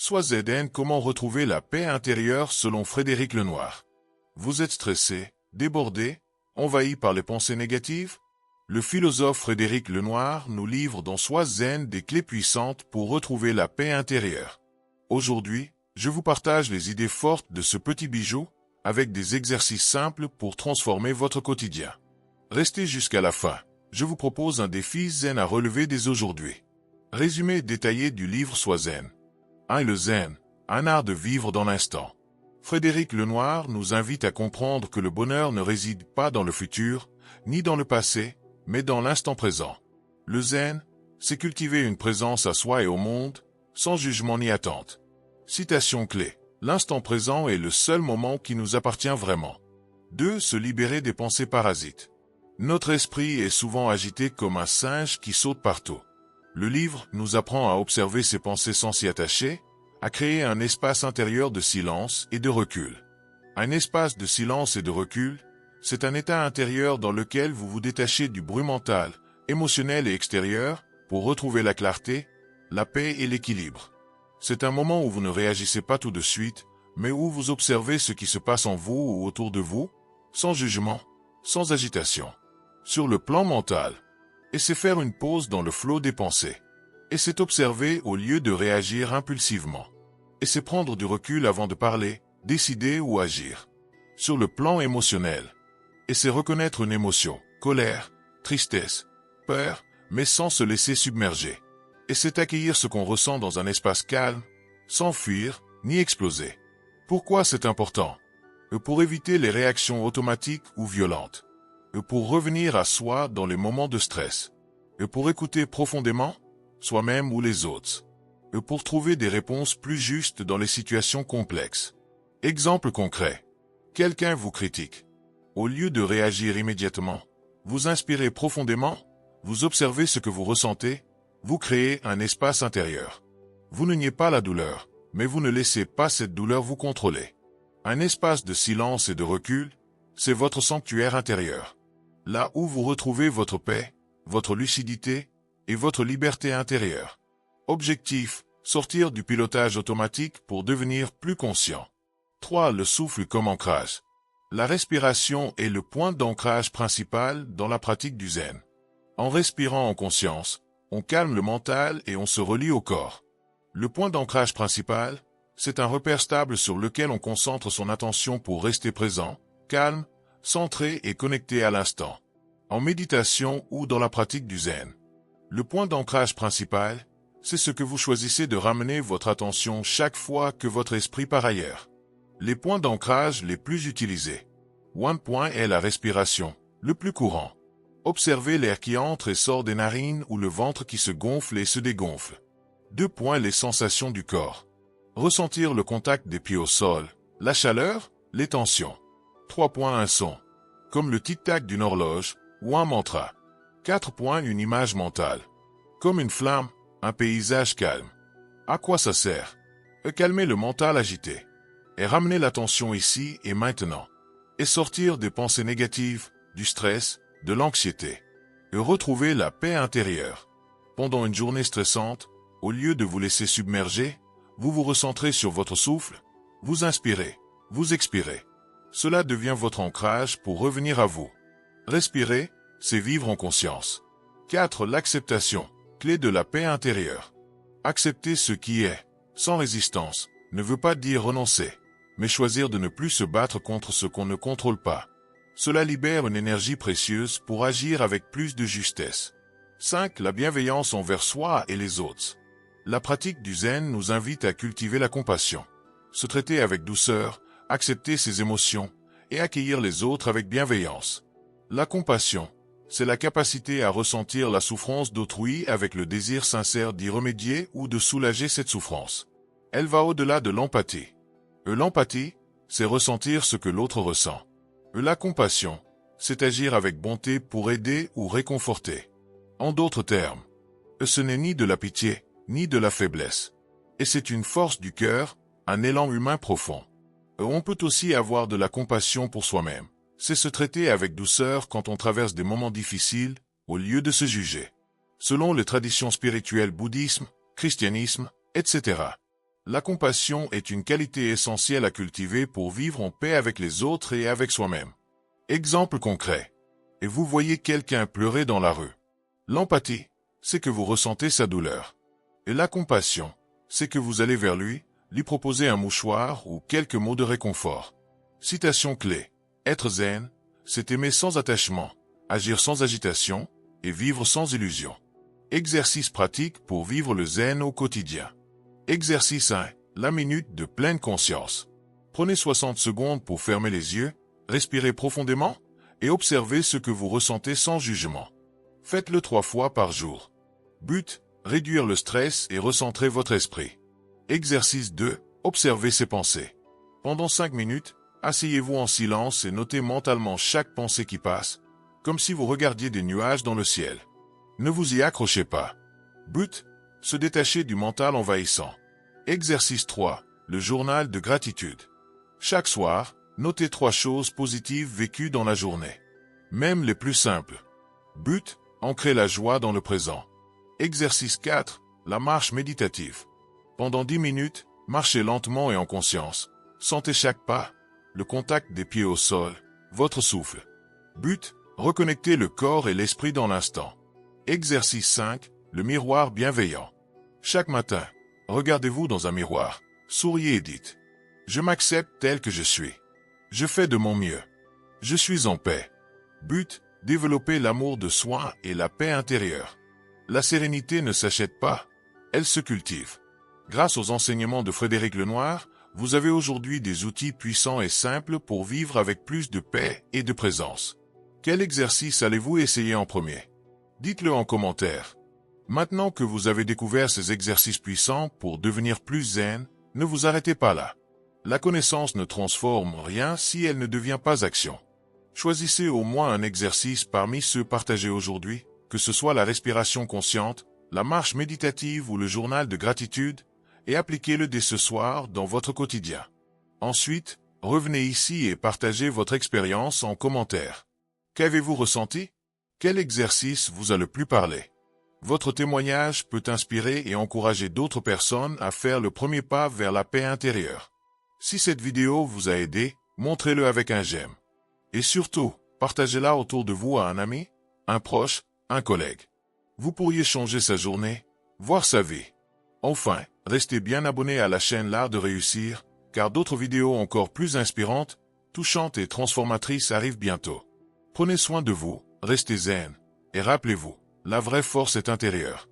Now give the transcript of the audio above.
Soit ZN, comment retrouver la paix intérieure selon Frédéric Lenoir. Vous êtes stressé, débordé, envahi par les pensées négatives? Le philosophe Frédéric Lenoir nous livre dans Sois Zen des clés puissantes pour retrouver la paix intérieure. Aujourd'hui, je vous partage les idées fortes de ce petit bijou, avec des exercices simples pour transformer votre quotidien. Restez jusqu'à la fin. Je vous propose un défi zen à relever dès aujourd'hui. Résumé détaillé du livre Sois Zen. 1. Le zen, un art de vivre dans l'instant. Frédéric Lenoir nous invite à comprendre que le bonheur ne réside pas dans le futur, ni dans le passé, mais dans l'instant présent. Le zen, c'est cultiver une présence à soi et au monde, sans jugement ni attente. Citation clé. L'instant présent est le seul moment qui nous appartient vraiment. 2. Se libérer des pensées parasites. Notre esprit est souvent agité comme un singe qui saute partout. Le livre nous apprend à observer ses pensées sans s'y attacher, à créer un espace intérieur de silence et de recul. Un espace de silence et de recul, c'est un état intérieur dans lequel vous vous détachez du bruit mental, émotionnel et extérieur, pour retrouver la clarté, la paix et l'équilibre. C'est un moment où vous ne réagissez pas tout de suite, mais où vous observez ce qui se passe en vous ou autour de vous, sans jugement, sans agitation. Sur le plan mental, et c'est faire une pause dans le flot des pensées. Et c'est observer au lieu de réagir impulsivement. Et c'est prendre du recul avant de parler, décider ou agir. Sur le plan émotionnel, et c'est reconnaître une émotion, colère, tristesse, peur, mais sans se laisser submerger. Et c'est accueillir ce qu'on ressent dans un espace calme, sans fuir, ni exploser. Pourquoi c'est important? Pour éviter les réactions automatiques ou violentes. Pour revenir à soi dans les moments de stress. Pour écouter profondément, soi-même ou les autres. Pour trouver des réponses plus justes dans les situations complexes. Exemple concret. Quelqu'un vous critique. Au lieu de réagir immédiatement, vous inspirez profondément, vous observez ce que vous ressentez, vous créez un espace intérieur. Vous ne niez pas la douleur, mais vous ne laissez pas cette douleur vous contrôler. Un espace de silence et de recul, c'est votre sanctuaire intérieur. Là où vous retrouvez votre paix, votre lucidité et votre liberté intérieure. Objectif, sortir du pilotage automatique pour devenir plus conscient. 3. Le souffle comme ancrage. La respiration est le point d'ancrage principal dans la pratique du zen. En respirant en conscience, on calme le mental et on se relie au corps. Le point d'ancrage principal, c'est un repère stable sur lequel on concentre son attention pour rester présent, calme, centré et connecté à l'instant. En méditation ou dans la pratique du zen. Le point d'ancrage principal, c'est ce que vous choisissez de ramener votre attention chaque fois que votre esprit part ailleurs. Les points d'ancrage les plus utilisés. 1 point est la respiration, le plus courant. Observez l'air qui entre et sort des narines ou le ventre qui se gonfle et se dégonfle. 2 points les sensations du corps. Ressentir le contact des pieds au sol, la chaleur, les tensions. 3 points un son, comme le tic-tac d'une horloge ou un mantra. 4 points une image mentale, comme une flamme, un paysage calme. À quoi ça sert? Calmer le mental agité. Et ramener l'attention ici et maintenant. Et sortir des pensées négatives, du stress, de l'anxiété. Et retrouver la paix intérieure. Pendant une journée stressante, au lieu de vous laisser submerger, vous vous recentrez sur votre souffle, vous inspirez, vous expirez. Cela devient votre ancrage pour revenir à vous. Respirer, c'est vivre en conscience. 4. L'acceptation, clé de la paix intérieure. Accepter ce qui est, sans résistance, ne veut pas dire renoncer, mais choisir de ne plus se battre contre ce qu'on ne contrôle pas. Cela libère une énergie précieuse pour agir avec plus de justesse. 5. La bienveillance envers soi et les autres. La pratique du zen nous invite à cultiver la compassion. Se traiter avec douceur, accepter ses émotions et accueillir les autres avec bienveillance. La compassion, c'est la capacité à ressentir la souffrance d'autrui avec le désir sincère d'y remédier ou de soulager cette souffrance. Elle va au-delà de l'empathie. L'empathie, c'est ressentir ce que l'autre ressent. La compassion, c'est agir avec bonté pour aider ou réconforter. En d'autres termes, ce n'est ni de la pitié, ni de la faiblesse. Et c'est une force du cœur, un élan humain profond. On peut aussi avoir de la compassion pour soi-même. C'est se traiter avec douceur quand on traverse des moments difficiles, au lieu de se juger. Selon les traditions spirituelles bouddhisme, christianisme, etc. La compassion est une qualité essentielle à cultiver pour vivre en paix avec les autres et avec soi-même. Exemple concret. Et vous voyez quelqu'un pleurer dans la rue. L'empathie, c'est que vous ressentez sa douleur. Et la compassion, c'est que vous allez vers lui proposer un mouchoir ou quelques mots de réconfort. Citation clé. Être zen, c'est aimer sans attachement, agir sans agitation et vivre sans illusion. Exercice pratique pour vivre le zen au quotidien. Exercice 1. La minute de pleine conscience. Prenez 60 secondes pour fermer les yeux, respirer profondément et observer ce que vous ressentez sans jugement. Faites-le 3 fois par jour. But, réduire le stress et recentrer votre esprit. Exercice 2. Observez ses pensées. Pendant 5 minutes, asseyez-vous en silence et notez mentalement chaque pensée qui passe, comme si vous regardiez des nuages dans le ciel. Ne vous y accrochez pas. But, se détacher du mental envahissant. Exercice 3. Le journal de gratitude. Chaque soir, notez 3 choses positives vécues dans la journée. Même les plus simples. But, ancrer la joie dans le présent. Exercice 4. La marche méditative. Pendant 10 minutes, marchez lentement et en conscience. Sentez chaque pas, le contact des pieds au sol, votre souffle. But, reconnecter le corps et l'esprit dans l'instant. Exercice 5. Le miroir bienveillant. Chaque matin, regardez-vous dans un miroir, souriez et dites « Je m'accepte tel que je suis. Je fais de mon mieux. Je suis en paix. » But, développer l'amour de soi et la paix intérieure. La sérénité ne s'achète pas, elle se cultive. Grâce aux enseignements de Frédéric Lenoir, vous avez aujourd'hui des outils puissants et simples pour vivre avec plus de paix et de présence. Quel exercice allez-vous essayer en premier? Dites-le en commentaire. Maintenant que vous avez découvert ces exercices puissants pour devenir plus zen, ne vous arrêtez pas là. La connaissance ne transforme rien si elle ne devient pas action. Choisissez au moins un exercice parmi ceux partagés aujourd'hui, que ce soit la respiration consciente, la marche méditative ou le journal de gratitude, et appliquez-le dès ce soir dans votre quotidien. Ensuite, revenez ici et partagez votre expérience en commentaire. Qu'avez-vous ressenti? Quel exercice vous a le plus parlé? Votre témoignage peut inspirer et encourager d'autres personnes à faire le premier pas vers la paix intérieure. Si cette vidéo vous a aidé, montrez-le avec un j'aime. Et surtout, partagez-la autour de vous à un ami, un proche, un collègue. Vous pourriez changer sa journée, voire sa vie. Enfin, restez bien abonné à la chaîne L'Art de Réussir, car d'autres vidéos encore plus inspirantes, touchantes et transformatrices arrivent bientôt. Prenez soin de vous, restez zen, et rappelez-vous, la vraie force est intérieure.